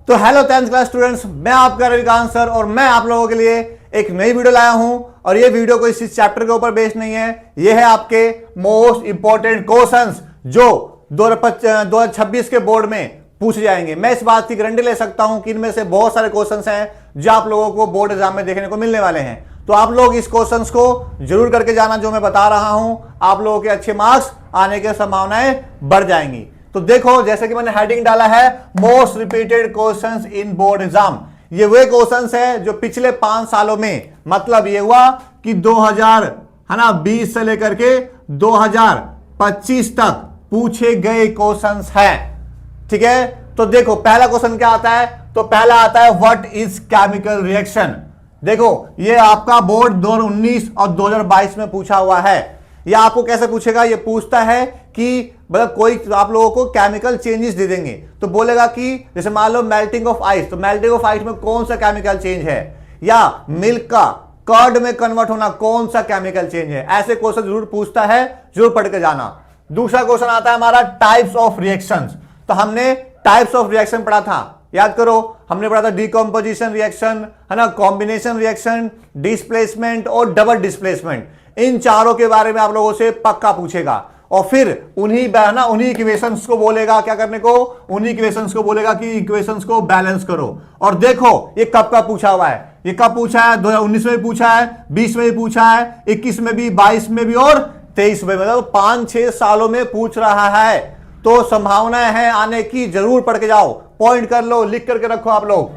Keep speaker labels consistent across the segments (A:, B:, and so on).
A: तो hello 10th class students, मैं आपका रविकांत सर और मैं आप लोगों के लिए एक नई वीडियो लाया हूं। और ये वीडियो कोई इस चैप्टर के ऊपर बेस्ड नहीं है, ये है आपके मोस्ट इंपॉर्टेंट क्वेश्चंस जो 2026 के बोर्ड में पूछे जाएंगे। मैं इस बात की गारंटी ले सकता हूं कि इनमें से बहुत सारे क्वेश्चंस हैं जो आप लोगों को बोर्ड एग्जाम में देखने को मिलने वाले हैं। तो आप लोग इस क्वेश्चंस को जरूर करके जाना जो मैं बता रहा हूं, आप लोगों के अच्छे मार्क्स आने की संभावनाएं बढ़ जाएंगी। तो देखो, जैसे कि मैंने हेडिंग डाला है most repeated questions in board exam. ये वे क्वेश्चंस है जो पिछले 5 सालों में, मतलब ये हुआ कि 2020 से लेकर के 2025 तक पूछे गए क्वेश्चंस हैं। ठीक है, तो देखो पहला क्वेश्चन क्या आता है। तो पहला आता है व्हाट इज केमिकल रिएक्शन। देखो ये आपका बोर्ड 2019 और 2022 में पूछा हुआ है। या आपको कैसे पूछेगा, ये पूछता है कि मतलब कोई आप लोगों को केमिकल चेंजेस दे देंगे तो बोलेगा कि जैसे मान लो मेल्टिंग ऑफ आइस, तो मेल्टिंग ऑफ आइस में कौन सा केमिकल चेंज है, या मिल्क का कर्ड में कन्वर्ट होना कौन सा केमिकल चेंज है। ऐसे क्वेश्चन जरूर पूछता है, जरूर पढ़ के जाना। दूसरा क्वेश्चन आता है हमारा टाइप्स ऑफ रिएक्शंस। तो हमने टाइप्स ऑफ रिएक्शन पढ़ा था, याद करो, हमने पढ़ा था डिकम्पोजिशन रिएक्शन, है ना, कॉम्बिनेशन रिएक्शन, डिस्प्लेसमेंट और डबल डिस्प्लेसमेंट। इन चारों के बारे में आप लोगों से पक्का पूछेगा और फिर उन्हीं इक्वेशंस को बोलेगा क्या करने को, उन्हीं इक्वेशंस को बोलेगा कि इक्वेशंस को बैलेंस करो। और देखो ये कब का पूछा हुआ है, ये कब पूछा है, 2019 में भी पूछा है, 20 में भी पूछा है, 21 में भी, 22 में भी और 23 में, मतलब 5-6 सालों में पूछ रहा है। तो संभावना है आने की, जरूर पढ़ के जाओ, पॉइंट कर लो, लिख करके रखो आप लोग।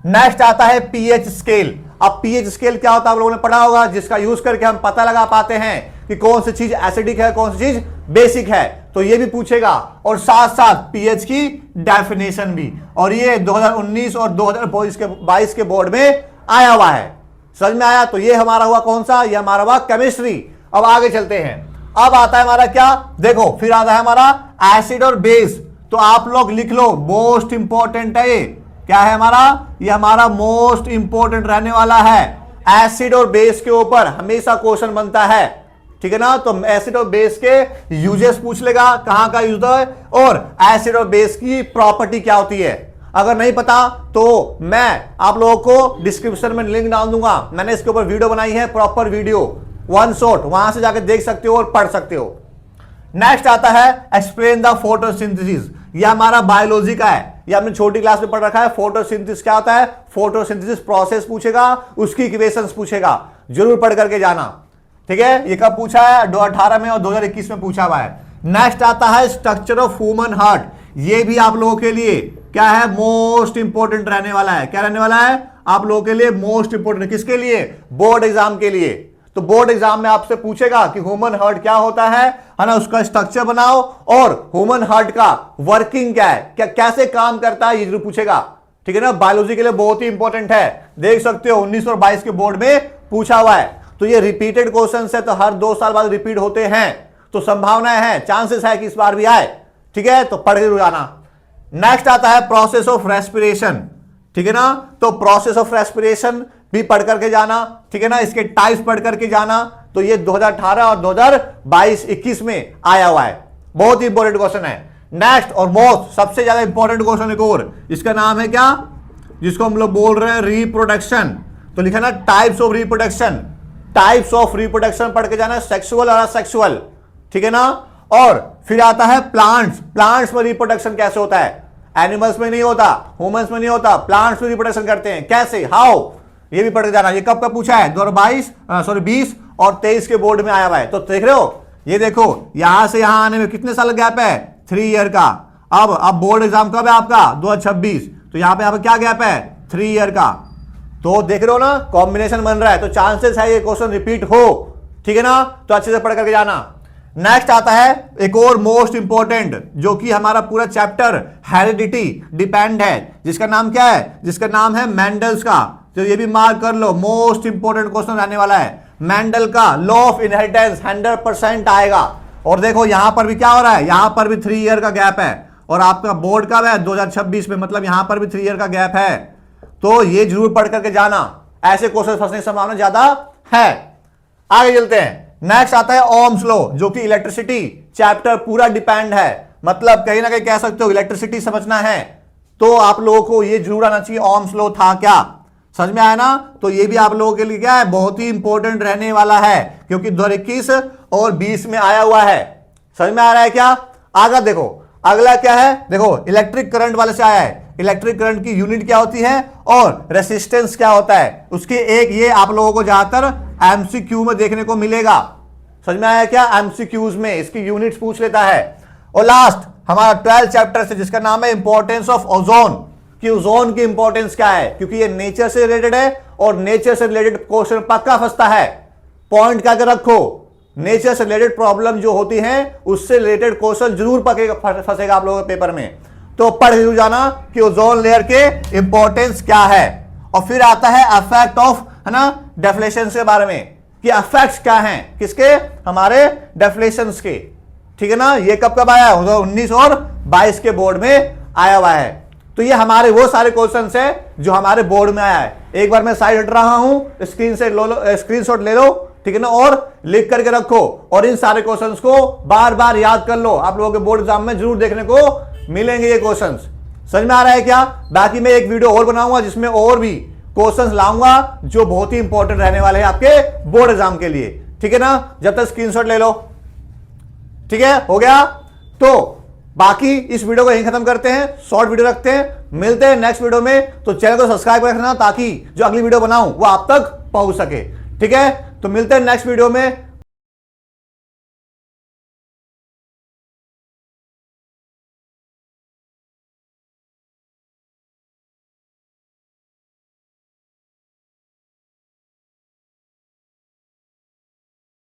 A: नेक्स्ट आता है पीएच स्केल। अब पीएच स्केल क्या होता है आप लोगों ने पढ़ा होगा, जिसका यूज करके हम पता लगा पाते हैं कि कौन सी चीज एसिडिक है, कौन सी चीज बेसिक है। तो ये भी पूछेगा और साथ साथ पीएच की डेफिनेशन भी। और ये 2019 और 2022 के बोर्ड में आया हुआ है। समझ में आया। तो ये हमारा हुआ कौन सा, ये हमारा हुआ केमिस्ट्री। अब आगे चलते हैं। अब आता है हमारा क्या, देखो फिर आता है हमारा एसिड और बेस। तो आप लोग लिख लो, मोस्ट इंपॉर्टेंट है ये। क्या है हमारा, ये हमारा मोस्ट इंपॉर्टेंट रहने वाला है। एसिड और बेस के ऊपर हमेशा क्वेश्चन बनता है, ठीक है ना। तो एसिड और बेस के यूजेस पूछ लेगा, कहां का यूज है, और एसिड और बेस की प्रॉपर्टी क्या होती है। अगर नहीं पता तो मैं आप लोगों को डिस्क्रिप्शन में लिंक डाल दूंगा, मैंने इसके ऊपर वीडियो बनाई है, प्रॉपर वीडियो, वन शॉट, वहां से जाकर देख सकते हो और पढ़ सकते हो। नेक्स्ट आता है एक्सप्लेन द फोटोसिंथेसिस। यह हमारा बायोलॉजी का है, यह हमने छोटी क्लास में पढ़ रखा है। फोटोसिंथेसिस क्या होता है, फोटोसिंथेसिस प्रोसेस पूछेगा, उसकी इक्वेशंस पूछेगा, जरूर पढ़ करके जाना। ठीक है, ये कब पूछा है, 2018 में और 2021 में पूछा हुआ है। नेक्स्ट आता है स्ट्रक्चर ऑफ ह्यूमन हार्ट। ये भी आप लोगों के लिए क्या है, मोस्ट इंपॉर्टेंट रहने वाला है। क्या रहने वाला है आप लोगों के लिए, मोस्ट इंपॉर्टेंट। किसके लिए, बोर्ड एग्जाम के लिए। तो बोर्ड एग्जाम में आपसे पूछेगा कि ह्यूमन हार्ट क्या होता है ना, उसका स्ट्रक्चर बनाओ और ह्यूमन हार्ट का वर्किंग क्या है, क्या कैसे काम करता है, ये जरूर पूछेगा। ठीक है ना, बायोलॉजी के लिए बहुत ही इंपॉर्टेंट है। देख सकते हो 19 और 22 के बोर्ड में पूछा हुआ है। तो ये रिपीटेड क्वेश्चन है, तो हर 2 साल बाद रिपीट होते हैं, तो संभावनाएं है, चांसेस है कि इस बार भी आए। ठीक है, तो पढ़ के जाना। नेक्स्ट आता है प्रोसेस ऑफ रेस्पिरेशन। ठीक है ना, तो प्रोसेस ऑफ रेस्पिरेशन भी पढ़ करके जाना। ठीक है ना, इसके टाइप्स पढ़ करके जाना। तो ये 2018 और 2022-21 में आया हुआ है, बहुत ही इंपॉर्टेंट क्वेश्चन है। नेक्स्ट और मोस्ट सबसे ज्यादा इंपॉर्टेंट क्वेश्चन एक और, इसका नाम है क्या, जिसको हम लोग बोल रहे हैं रिप्रोडक्शन। तो लिखा ना types of reproduction. Types of reproduction पढ़ के जाना, सेक्सुअल और असेक्सुअल। ठीक है ना, और फिर आता है प्लांट्स। प्लांट्स में रिप्रोडक्शन कैसे होता है, एनिमल्स में नहीं होता, ह्यूमंस में नहीं होता, प्लांट्स में रिप्रोडक्शन करते हैं, कैसे, हाउ, ये भी पढ़ के जाना। ये कब का पूछा है, 2020 और 23 के बोर्ड में आया हुआ है। तो देख रहे हो, ये देखो यहां से यहां आने में कितने साल गैप है, 3 ईयर का। अब बोर्ड एग्जाम कब है आपका, 2026, तो यहां पे क्या गैप है, 3 ईयर का। तो देख रहे हो ना, कॉम्बिनेशन बन रहा है, तो चांसेस है ये क्वेश्चन रिपीट हो। ठीक है ना, तो अच्छे से पढ़ करके जाना। नेक्स्ट आता है एक और मोस्ट इंपॉर्टेंट, जो कि हमारा पूरा चैप्टर हेरिडिटी डिपेंड है, जिसका नाम क्या है, जिसका नाम है मेंडल्स का। तो ये भी मार्क कर लो, मोस्ट इंपॉर्टेंट क्वेश्चन रहने वाला है। मेंडल का लॉ ऑफ इनहेरिटेंस 100% आएगा। और देखो यहां पर भी क्या हो रहा है, यहां पर भी 3 ईयर का गैप है, और आपका बोर्ड का है 2026 में, मतलब यहां पर भी 3 ईयर का गैप है। तो ये जरूर पढ़ करके जाना, ऐसे क्वेश्चन फंसने की संभावना ज्यादा है। आगे चलते हैं। नेक्स्ट आता है ओम्स लॉ, जो कि इलेक्ट्रिसिटी चैप्टर पूरा डिपेंड है। मतलब कहीं ना कहीं कह सकते हो इलेक्ट्रिसिटी समझना है तो आप लोगों को ये जरूर आना चाहिए ओम्स लॉ था क्या। समझ में आया ना। तो ये भी आप लोगों के लिए क्या है, बहुत ही इंपॉर्टेंट रहने वाला है, क्योंकि 2021 और 20 में आया हुआ है। समझ में आ रहा है क्या। आगे देखो, अगला क्या है, देखो इलेक्ट्रिक करंट वाले से आया है। इलेक्ट्रिक करंट की यूनिट क्या होती है और रेसिस्टेंस क्या होता है, उसके एक ये आप लोगों को ज्यादातर एमसीक्यू में देखने को मिलेगा। समझ में आया क्या, एमसीक्यूज में इसकी यूनिट्स पूछ लेता है। और लास्ट हमारा 12 चैप्टर से जिसका नाम है इंपॉर्टेंस ऑफ ओजोन, कि ओजोन की इंपॉर्टेंस क्या है, क्योंकि ये नेचर से रिलेटेड है और नेचर से रिलेटेड क्वेश्चन पक्का फंसता है। पॉइंट क्या कर रखो, नेचर से रिलेटेड प्रॉब्लम जो होती है उससे रिलेटेड क्वेश्चन जरूर फंसेगा आप लोगों के पेपर में। तो पढ़ जरूर जाना कि ओजोन लेयर के इंपॉर्टेंस क्या है। और फिर आता है इफेक्ट ऑफ, है ना, डेफ्लेशन के बारे में, कि इफेक्ट्स क्या हैं किसके, हमारे डेफ्लेशंस के। ठीक है ना। ये कब कब आया है, 2019 और 22 के बोर्ड में आया हुआ है। तो ये हमारे वो सारे क्वेश्चंस है जो हमारे बोर्ड में आया है। एक बार मैं साइड हट रहा हूं, स्क्रीनशॉट ले लो, ठीक है ना, और लिख करके रखो और इन सारे क्वेश्चंस को बार बार याद कर लो। आप लोगों के बोर्ड एग्जाम में जरूर देखने को मिलेंगे ये क्वेश्चंस। समझ में आ रहा है क्या। बाकी मैं एक वीडियो और बनाऊंगा जिसमें और भी क्वेश्चंस लाऊंगा जो बहुत ही इंपॉर्टेंट रहने वाले हैं आपके बोर्ड एग्जाम के लिए। ठीक है ना। जब तक स्क्रीनशॉट ले लो, ठीक है, हो गया। तो बाकी इस वीडियो को यहीं खत्म करते हैं, शॉर्ट वीडियो रखते हैं, मिलते हैं नेक्स्ट वीडियो में। तो चैनल को सब्सक्राइब रखना ताकि जो अगली वीडियो बनाऊं वो आप तक पहुंच सके। ठीक है, तो मिलते हैं नेक्स्ट वीडियो में।